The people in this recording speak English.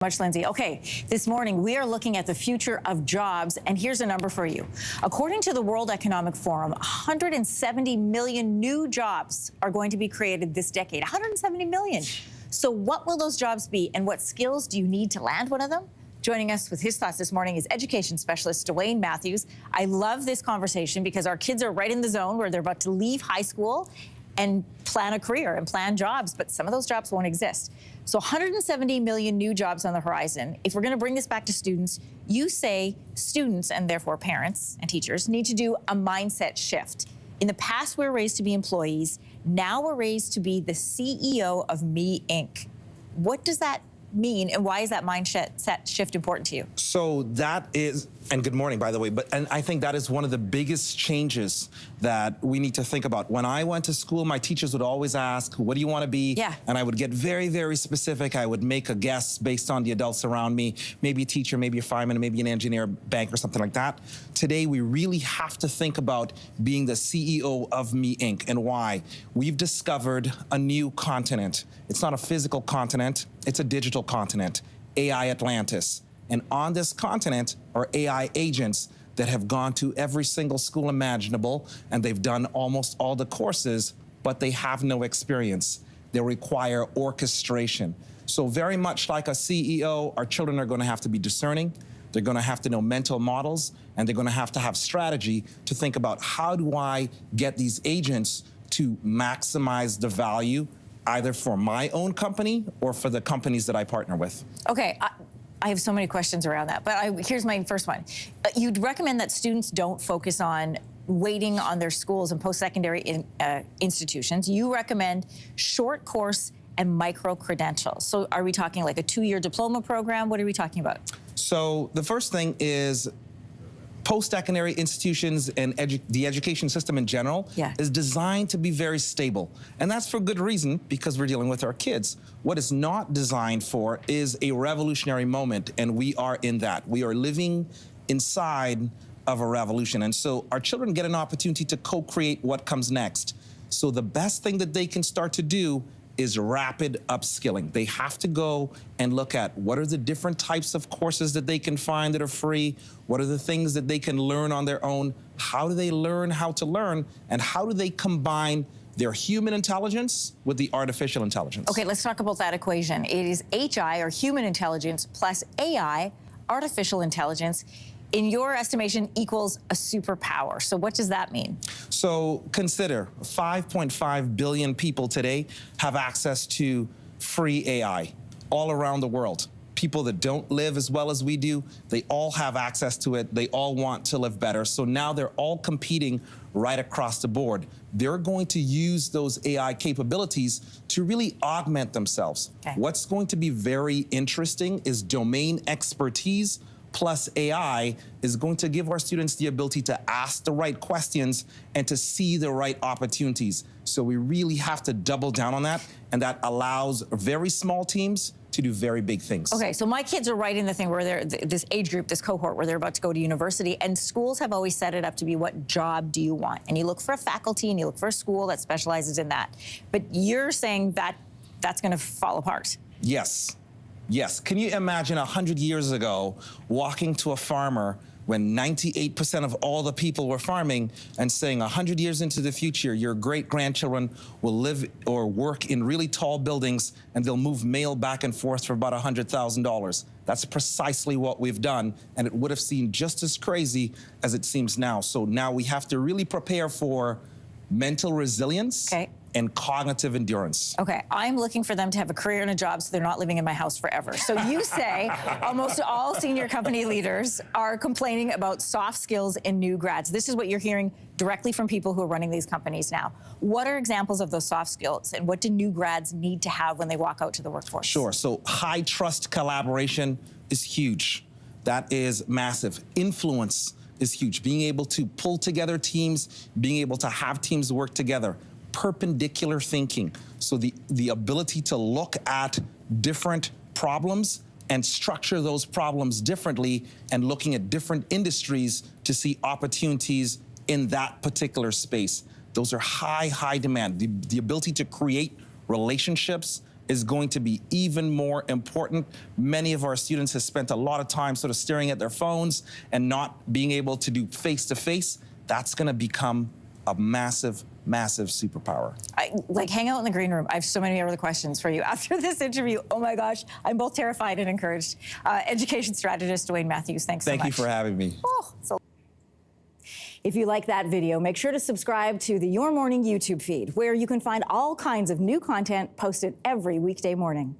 Much, Lindsay. Okay, this morning we are looking at the future of jobs, and here's a number for you. According to the World Economic Forum, 170 million new jobs are going to be created this decade. 170 million. So what will those jobs be, and what skills do you need to land one of them? Joining us with his thoughts this morning is education specialist Dwayne Matthews. I love this conversation because our kids are right in the zone where they're about to leave high school and plan a career and plan jobs, but some of those jobs won't exist. So 170 million new jobs on the horizon. If we're going to bring this back to students, you say students, and therefore parents and teachers, need to do a mindset shift. In the past, we were raised to be employees. Now we're raised to be the CEO of Me Inc. What does that mean, and why is that mindset shift important to you? So that is, and good morning, by the way, and I think that is one of the biggest changes that we need to think about. When I went to school, my teachers would always ask, what do you want to be? Yeah. And I would get very, very specific. I would make a guess based on the adults around me, maybe a teacher, maybe a fireman, maybe an engineer, banker, something like that. Today, we really have to think about being the CEO of Me Inc. And why? We've discovered a new continent. It's not a physical continent, it's a digital continent, AI Atlantis. And on this continent are AI agents that have gone to every single school imaginable, and they've done almost all the courses, but they have no experience. They require orchestration. So very much like a CEO, our children are going to have to be discerning. They're going to have to know mental models, and they're going to have strategy to think about, how do I get these agents to maximize the value either for my own company or for the companies that I partner with. Okay, I have so many questions around that, but here's my first one. You'd recommend that students don't focus on waiting on their schools and post-secondary institutions. You recommend short course and micro-credentials. So are we talking like a 2-year diploma program? What are we talking about? So the first thing is post-secondary institutions and the education system in general is designed to be very stable. And that's for good reason, because we're dealing with our kids. What it's not designed for is a revolutionary moment, and we are in that. We are living inside of a revolution. And so our children get an opportunity to co-create what comes next. So the best thing that they can start to do is rapid upskilling. They have to go and look at what are the different types of courses that they can find that are free, what are the things that they can learn on their own, how do they learn how to learn, and how do they combine their human intelligence with the artificial intelligence. Okay, let's talk about that equation. It is HI, or human intelligence, plus AI, artificial intelligence, in your estimation, equals a superpower. So what does that mean? So consider 5.5 billion people today have access to free AI all around the world. People that don't live as well as we do, they all have access to it. They all want to live better. So now they're all competing right across the board. They're going to use those AI capabilities to really augment themselves. Okay. What's going to be very interesting is domain expertise plus AI is going to give our students the ability to ask the right questions and to see the right opportunities. So we really have to double down on that, and that allows very small teams to do very big things. Okay, so my kids are right in the thing where they're, this age group, this cohort, where they're about to go to university, and schools have always set it up to be, what job do you want? And you look for a faculty and you look for a school that specializes in that. But you're saying that that's gonna fall apart. Yes. Yes, can you imagine 100 years ago walking to a farmer when 98% of all the people were farming and saying 100 years into the future, your great-grandchildren will live or work in really tall buildings and they'll move mail back and forth for about $100,000. That's precisely what we've done, and it would have seemed just as crazy as it seems now. So now we have to really prepare for mental resilience. Okay. And cognitive endurance. Okay, I'm looking for them to have a career and a job so they're not living in my house forever. So you say almost all senior company leaders are complaining about soft skills in new grads. This is what you're hearing directly from people who are running these companies now. What are examples of those soft skills, and what do new grads need to have when they walk out to the workforce? Sure, so high trust collaboration is huge. That is massive. Influence is huge. Being able to pull together teams, being able to have teams work together. Perpendicular thinking, so the ability to look at different problems and structure those problems differently, and looking at different industries to see opportunities in that particular space. Those are high demand. The ability to create relationships is going to be even more important. Many of our students have spent a lot of time sort of staring at their phones and not being able to do face-to-face. That's going to become a massive, massive superpower. Like, hang out in the green room. I have so many other questions for you after this interview. Oh my gosh, I'm both terrified and encouraged. Education strategist Dwayne Matthews, thanks so much. Thank you for having me. If you like that video, make sure to subscribe to the Your Morning YouTube feed, where you can find all kinds of new content posted every weekday morning.